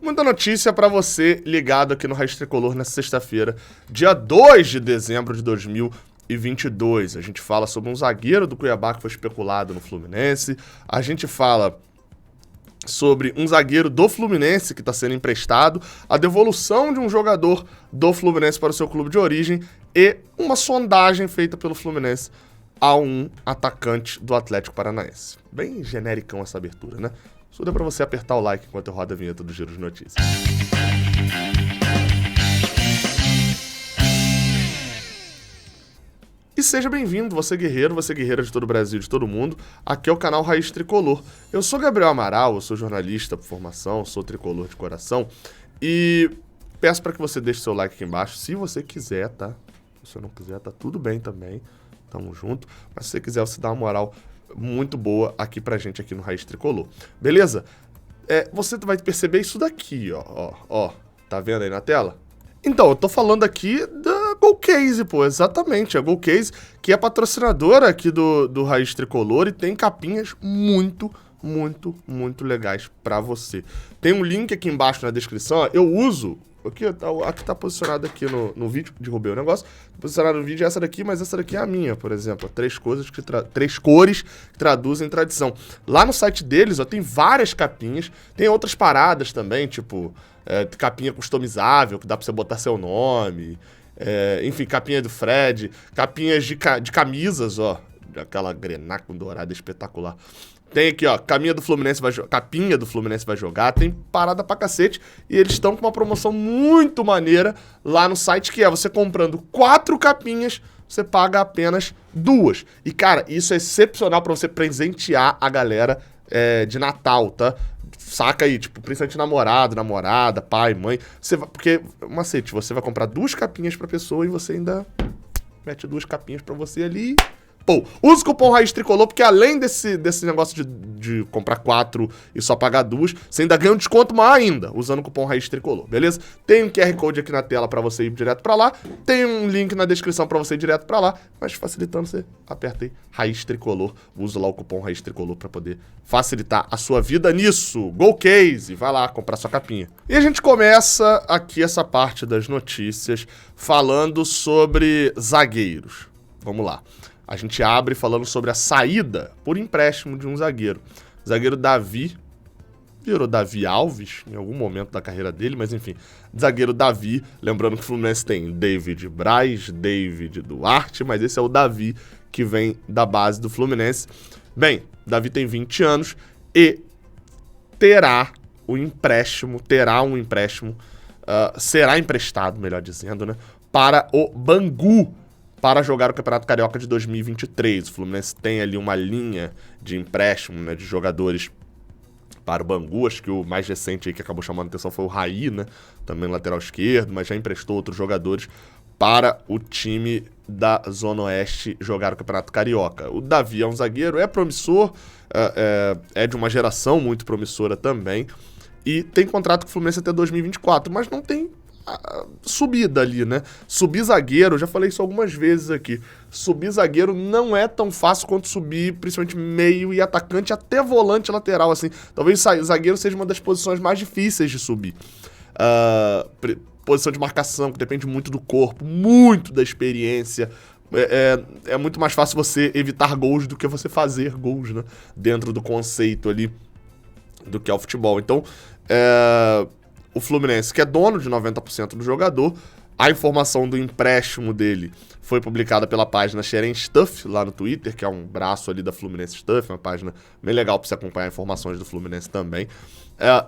Muita notícia pra você ligado aqui no Raiz Tricolor nessa sexta-feira, dia 2 de dezembro de 2022. A gente fala sobre um zagueiro do Cuiabá que foi especulado no Fluminense. A gente fala sobre um zagueiro do Fluminense que está sendo emprestado, a devolução de um jogador do Fluminense para o seu clube de origem e uma sondagem feita pelo Fluminense a um atacante do Atlético Paranaense. Bem genericão essa abertura, né? Só dá pra você apertar o like enquanto eu rodo a vinheta do Giro de Notícias. E seja bem-vindo, você guerreiro, você guerreira de todo o Brasil, de todo mundo. Aqui é o canal Raiz Tricolor. Eu sou Gabriel Amaral, eu sou jornalista por formação, sou tricolor de coração. E peço para que você deixe seu like aqui embaixo, se você quiser, tá? Se você não quiser, tá tudo bem também. Tamo junto. Mas se você quiser, você dá uma moral muito boa aqui pra gente aqui no Raiz Tricolor. Beleza? Você vai perceber isso daqui, ó. Tá vendo aí na tela? Então, eu tô falando aqui da GoCase, pô, exatamente, a GoCase, que é patrocinadora aqui do Raiz Tricolor e tem capinhas muito legais pra você. Tem um link aqui embaixo na descrição, ó, eu uso, aqui tá posicionado aqui no vídeo, derrubei o negócio, posicionado no vídeo essa daqui, mas essa daqui é a minha, por exemplo, três cores que traduzem tradição. Lá no site deles, ó, tem várias capinhas, tem outras paradas também, tipo... capinha customizável, que dá pra você botar seu nome, enfim, capinha do Fred, capinhas de camisas, ó, aquela grenaco dourada espetacular. Tem aqui, ó, capinha do Fluminense vai jogar, tem parada pra cacete, e eles estão com uma promoção muito maneira lá no site, que é você comprando 4 capinhas, você paga apenas 2. E, cara, isso é excepcional pra você presentear a galera de Natal, tá? Saca aí, tipo, principalmente namorado, namorada, pai, mãe. Porque, macete, você vai comprar 2 capinhas pra pessoa e você ainda mete 2 capinhas pra você ali. Pô, usa o cupom Raiz Tricolor, porque além desse negócio de comprar 4 e só pagar 2, você ainda ganha um desconto maior ainda, usando o cupom Raiz Tricolor, beleza? Tem um QR Code aqui na tela pra você ir direto pra lá, tem um link na descrição pra você ir direto pra lá, mas facilitando, você aperta aí Raiz Tricolor, usa lá o cupom Raiz Tricolor pra poder facilitar a sua vida nisso. GoCase, vai lá comprar sua capinha. E a gente começa aqui essa parte das notícias falando sobre zagueiros. Vamos lá. A gente abre falando sobre a saída por empréstimo de um zagueiro. O zagueiro Davi, virou Davi Alves em algum momento da carreira dele, mas enfim. Zagueiro Davi, lembrando que o Fluminense tem David Braz, David Duarte, mas esse é o Davi que vem da base do Fluminense. Bem, Davi tem 20 anos e será emprestado, melhor dizendo, né, para o Bangu, para jogar o Campeonato Carioca de 2023. O Fluminense tem ali uma linha de empréstimo, né, de jogadores para o Bangu. Acho que o mais recente aí que acabou chamando a atenção foi o Raí, né, também lateral esquerdo, mas já emprestou outros jogadores para o time da Zona Oeste jogar o Campeonato Carioca. O Davi é um zagueiro, é promissor, é de uma geração muito promissora também, e tem contrato com o Fluminense até 2024, mas não tem subida ali, né? Subir zagueiro, já falei isso algumas vezes aqui, subir zagueiro não é tão fácil quanto subir, principalmente meio e atacante, até volante lateral, assim. Talvez zagueiro seja uma das posições mais difíceis de subir. Posição de marcação, que depende muito do corpo, muito da experiência. É muito mais fácil você evitar gols do que você fazer gols, né? Dentro do conceito ali do que é o futebol. Então, o Fluminense, que é dono de 90% do jogador, a informação do empréstimo dele foi publicada pela página Xeren Stuff, lá no Twitter, que é um braço ali da Fluminense Stuff, uma página bem legal para você acompanhar informações do Fluminense também.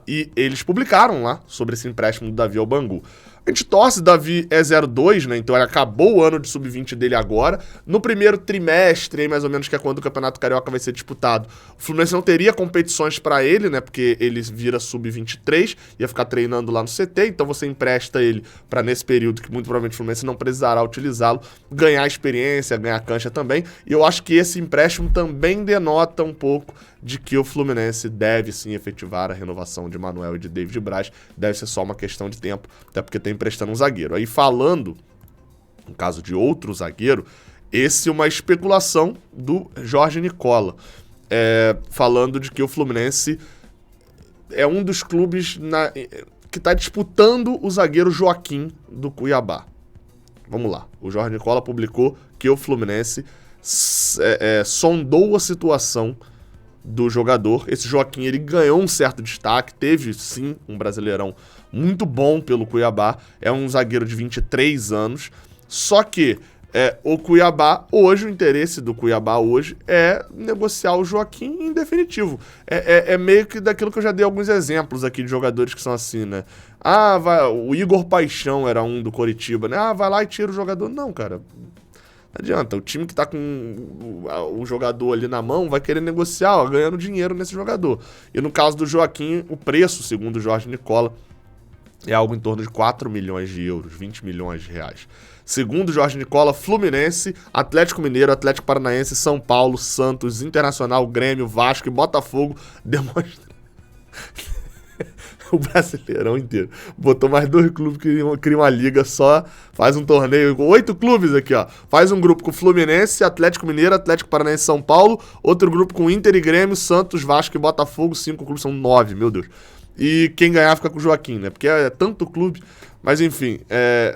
E eles publicaram lá sobre esse empréstimo do Davi ao Bangu. A gente torce, Davi é 02, né? Então ele acabou o ano de sub-20 dele agora. No primeiro trimestre, aí, mais ou menos, que é quando o Campeonato Carioca vai ser disputado, o Fluminense não teria competições pra ele, né? Porque ele vira sub-23, ia ficar treinando lá no CT, então você empresta ele pra nesse período, que muito provavelmente o Fluminense não precisará utilizá-lo, ganhar experiência, ganhar cancha também. E eu acho que esse empréstimo também denota um pouco de que o Fluminense deve sim efetivar a renovação de Manuel e de David Braz, deve ser só uma questão de tempo, até porque tem emprestando um zagueiro. Aí falando, no caso de outro zagueiro, esse é uma especulação do Jorge Nicola, falando de que o Fluminense é um dos clubes que tá disputando o zagueiro Joaquim do Cuiabá. Vamos lá. O Jorge Nicola publicou que o Fluminense sondou a situação do jogador. Esse Joaquim, ele ganhou um certo destaque, teve sim um Brasileirão muito bom pelo Cuiabá, é um zagueiro de 23 anos, só que o Cuiabá hoje, o interesse do Cuiabá hoje é negociar o Joaquim em definitivo. É meio que daquilo que eu já dei alguns exemplos aqui de jogadores que são assim, né? O Igor Paixão era um do Coritiba, né? Vai lá e tira o jogador. Não, cara, não adianta. O time que tá com o jogador ali na mão vai querer negociar, ganhando dinheiro nesse jogador. E no caso do Joaquim, o preço, segundo o Jorge Nicola, é algo em torno de 4 milhões de euros, 20 milhões de reais. Segundo Jorge Nicola, Fluminense, Atlético Mineiro, Atlético Paranaense, São Paulo, Santos, Internacional, Grêmio, Vasco e Botafogo demonstram... O Brasileirão inteiro. Botou mais 2 clubes que criam uma liga só, faz um torneio com 8 clubes aqui, ó. Faz um grupo com Fluminense, Atlético Mineiro, Atlético Paranaense, São Paulo, outro grupo com Inter e Grêmio, Santos, Vasco e Botafogo, 5 clubes, são 9, meu Deus. E quem ganhar fica com o Joaquim, né? Porque é tanto clube. Mas enfim,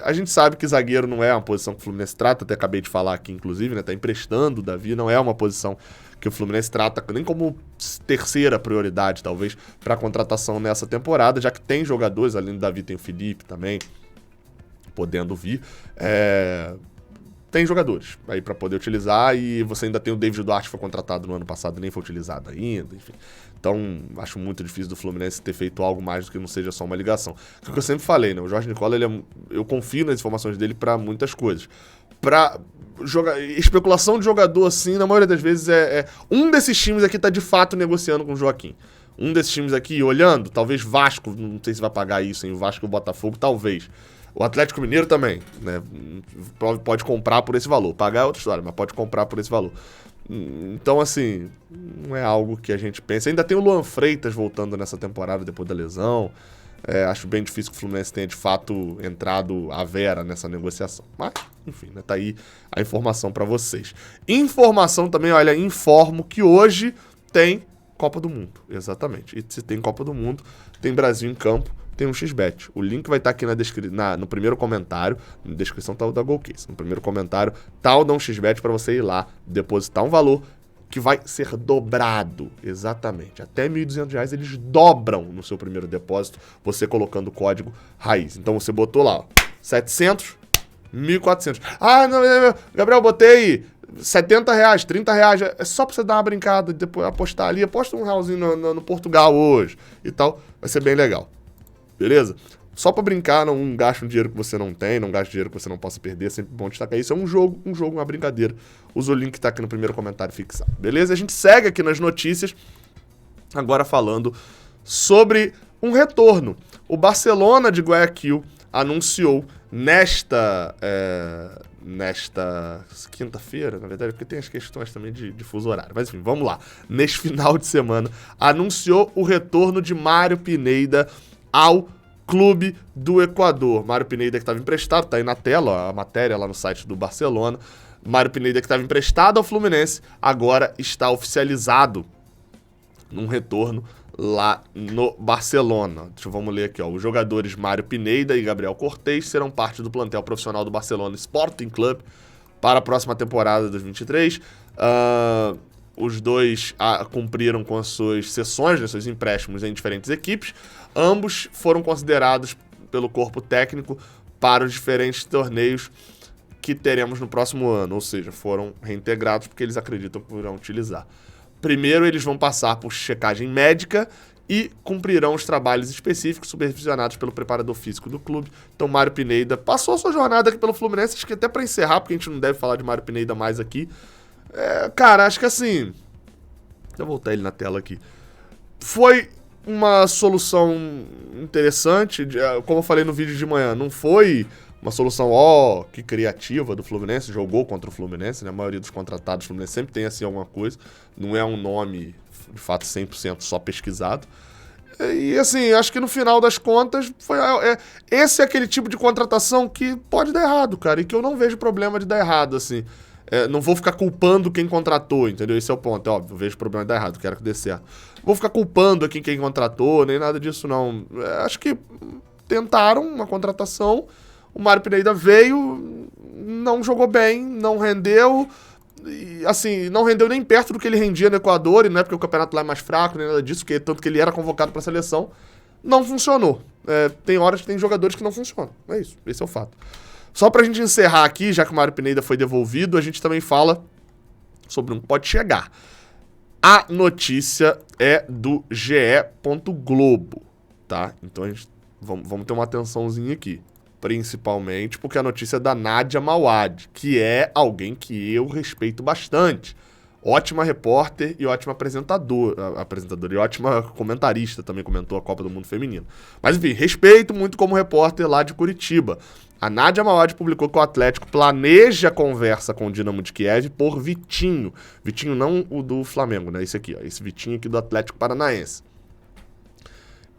a gente sabe que zagueiro não é uma posição que o Fluminense trata, até acabei de falar aqui, inclusive, né? Tá emprestando o Davi, não é uma posição que o Fluminense trata nem como terceira prioridade, talvez, para a contratação nessa temporada, já que tem jogadores, além do Davi tem o Felipe também, podendo vir. Tem jogadores aí para poder utilizar, e você ainda tem o David Duarte, que foi contratado no ano passado e nem foi utilizado ainda, enfim. Então, acho muito difícil do Fluminense ter feito algo mais do que não seja só uma ligação. O que eu sempre falei, né? O Jorge Nicola, eu confio nas informações dele para muitas coisas. Para especulação de jogador, assim, na maioria das vezes um desses times aqui tá de fato negociando com o Joaquim. Um desses times aqui, olhando, talvez Vasco, não sei se vai pagar isso, hein? O Vasco e o Botafogo, talvez. O Atlético Mineiro também, né? Pode comprar por esse valor. Pagar é outra história, mas pode comprar por esse valor. Então, assim, não é algo que a gente pensa. Ainda tem o Luan Freitas voltando nessa temporada depois da lesão. Acho bem difícil que o Fluminense tenha, de fato, entrado à vera nessa negociação. Mas, enfim, né, tá aí a informação pra vocês. Informação também, olha, informo que hoje tem Copa do Mundo. Exatamente. E se tem Copa do Mundo, tem Brasil em campo, tem um XBet. O link vai estar aqui no primeiro comentário. Na descrição tá o da Golcase. No primeiro comentário tá o da um XBet para você ir lá depositar um valor que vai ser dobrado. Exatamente. Até R$ 1.200 eles dobram no seu primeiro depósito, você colocando o código RAIZ. Então você botou lá, ó, 700, 1.400. Não, Gabriel, botei R$70, R$30. É só pra você dar uma brincada, depois apostar ali. Aposta um realzinho no Portugal hoje e tal. Vai ser bem legal. Beleza? Só pra brincar, não gaste um dinheiro que você não tem, não gaste dinheiro que você não possa perder, é sempre bom destacar isso. É um jogo, uma brincadeira. Usa o link que tá aqui no primeiro comentário fixado. Beleza? A gente segue aqui nas notícias, agora falando sobre um retorno. O Barcelona de Guayaquil anunciou nesta quinta-feira, na verdade, porque tem as questões também de fuso horário. Mas enfim, vamos lá. Neste final de semana, anunciou o retorno de Mário Pineda ao Clube do Equador. Mário Pineda, que estava emprestado, tá aí na tela, ó, a matéria lá no site do Barcelona. Mário Pineda, que estava emprestado ao Fluminense, agora está oficializado num retorno lá no Barcelona. Vamos ler aqui, ó. Os jogadores Mário Pineda e Gabriel Cortez serão parte do plantel profissional do Barcelona Sporting Club para a próxima temporada de 2023. Os dois cumpriram com as suas sessões, né, seus empréstimos em diferentes equipes. Ambos foram considerados pelo corpo técnico para os diferentes torneios que teremos no próximo ano, ou seja, foram reintegrados porque eles acreditam que irão utilizar. Primeiro, eles vão passar por checagem médica e cumprirão os trabalhos específicos supervisionados pelo preparador físico do clube. Então, Mário Pineda passou a sua jornada aqui pelo Fluminense, acho que até para encerrar, porque a gente não deve falar de Mário Pineda mais aqui. Cara, acho que assim... Deixa eu voltar ele na tela aqui. Foi uma solução interessante, como eu falei no vídeo de manhã, não foi uma solução, que criativa do Fluminense, jogou contra o Fluminense, né? A maioria dos contratados do Fluminense sempre tem assim alguma coisa, não é um nome, de fato, 100% só pesquisado. E assim, acho que no final das contas, esse é aquele tipo de contratação que pode dar errado, cara, e que eu não vejo problema de dar errado, assim. Não vou ficar culpando quem contratou, entendeu? Esse é o ponto, é óbvio, eu vejo problema de dar errado, quero que dê certo. Não vou ficar culpando aqui quem contratou, nem nada disso, não. Acho que tentaram uma contratação, o Mário Pineda veio, não jogou bem, não rendeu, e, assim, não rendeu nem perto do que ele rendia no Equador, e não é porque o campeonato lá é mais fraco, nem nada disso, tanto que ele era convocado para a seleção, não funcionou. Tem horas que tem jogadores que não funcionam, é isso, esse é o fato. Só pra gente encerrar aqui, já que o Mário Pineda foi devolvido, a gente também fala sobre um que pode chegar. A notícia é do GE. Globo, tá? Então vamos ter uma atençãozinha aqui. Principalmente porque a notícia é da Nádia Mauad, que é alguém que eu respeito bastante. Ótima repórter e ótima apresentadora e ótima comentarista, também comentou a Copa do Mundo Feminino. Mas enfim, respeito muito como repórter lá de Curitiba. A Nádia Mauad publicou que o Atlético planeja conversa com o Dinamo de Kiev por Vitinho. Vitinho não o do Flamengo, né? Esse aqui, ó. Esse Vitinho aqui do Atlético Paranaense.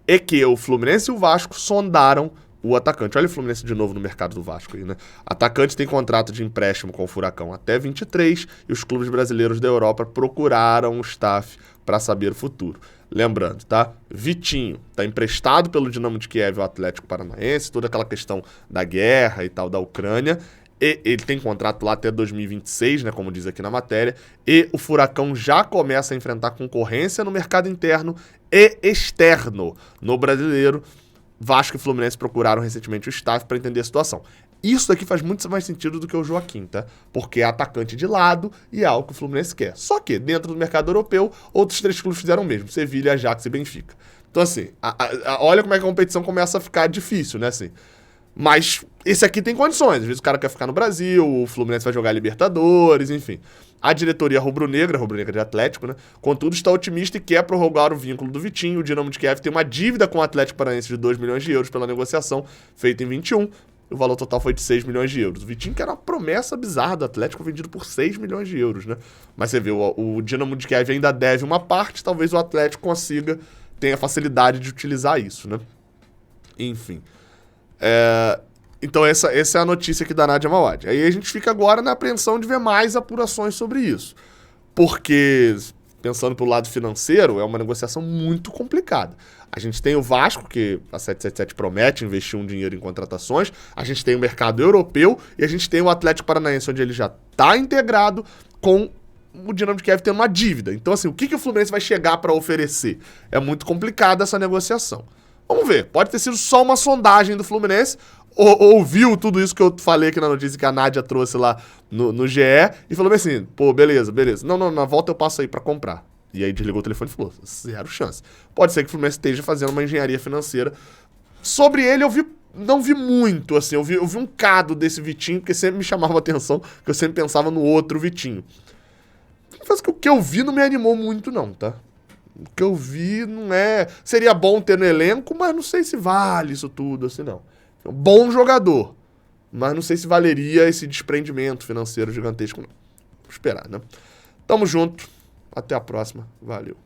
E que o Fluminense e o Vasco sondaram o atacante. Olha o Fluminense de novo no mercado do Vasco aí, né? Atacante tem contrato de empréstimo com o Furacão até 23 e os clubes brasileiros da Europa procuraram o staff para saber o futuro. Lembrando, tá? Vitinho tá emprestado pelo Dinamo de Kiev ao Atlético Paranaense, toda aquela questão da guerra e tal da Ucrânia. E ele tem contrato lá até 2026, né, como diz aqui na matéria, e o Furacão já começa a enfrentar concorrência no mercado interno e externo. No brasileiro, Vasco e Fluminense procuraram recentemente o staff para entender a situação. Isso daqui faz muito mais sentido do que o Joaquim, tá? Porque é atacante de lado e é algo que o Fluminense quer. Só que, dentro do mercado europeu, outros 3 clubes fizeram o mesmo. Sevilha, Ajax e Benfica. Então, assim, olha como é que a competição começa a ficar difícil, né, assim. Mas esse aqui tem condições. Às vezes o cara quer ficar no Brasil, o Fluminense vai jogar Libertadores, enfim. A diretoria rubro-negra de Atlético, né? Contudo, está otimista e quer prorrogar o vínculo do Vitinho. O Dinamo de Kiev tem uma dívida com o Atlético Paranaense de 2 milhões de euros pela negociação feita em 21. O valor total foi de 6 milhões de euros. O Vitinho, que era uma promessa bizarra do Atlético, vendido por 6 milhões de euros, né? Mas você vê, o Dinamo de Kiev ainda deve uma parte, talvez o Atlético tenha facilidade de utilizar isso, né? Enfim. Então essa é a notícia aqui da Nádia Mauad. Aí a gente fica agora na apreensão de ver mais apurações sobre isso. Porque, pensando pelo lado financeiro, é uma negociação muito complicada. A gente tem o Vasco, que a 777 promete investir um dinheiro em contratações. A gente tem o mercado europeu e a gente tem o Atlético Paranaense, onde ele já está integrado com o Dinamo de Kiev tendo uma dívida. Então, assim, o que o Fluminense vai chegar para oferecer? É muito complicada essa negociação. Vamos ver. Pode ter sido só uma sondagem do Fluminense, ouviu tudo isso que eu falei aqui na notícia que a Nádia trouxe lá no GE e falou assim, pô, beleza. Não, na volta eu passo aí pra comprar. E aí desligou o telefone e falou, 0 chance. Pode ser que o Fluminense esteja fazendo uma engenharia financeira. Sobre ele não vi muito, assim, eu vi um cado desse Vitinho, porque sempre me chamava a atenção, que eu sempre pensava no outro Vitinho. Mas o que eu vi não me animou muito não, tá? O que eu vi não é... Seria bom ter no elenco, mas não sei se vale isso tudo, assim, não. É um bom jogador, mas não sei se valeria esse desprendimento financeiro gigantesco, não. Vamos esperar, né? Tamo junto. Até a próxima. Valeu.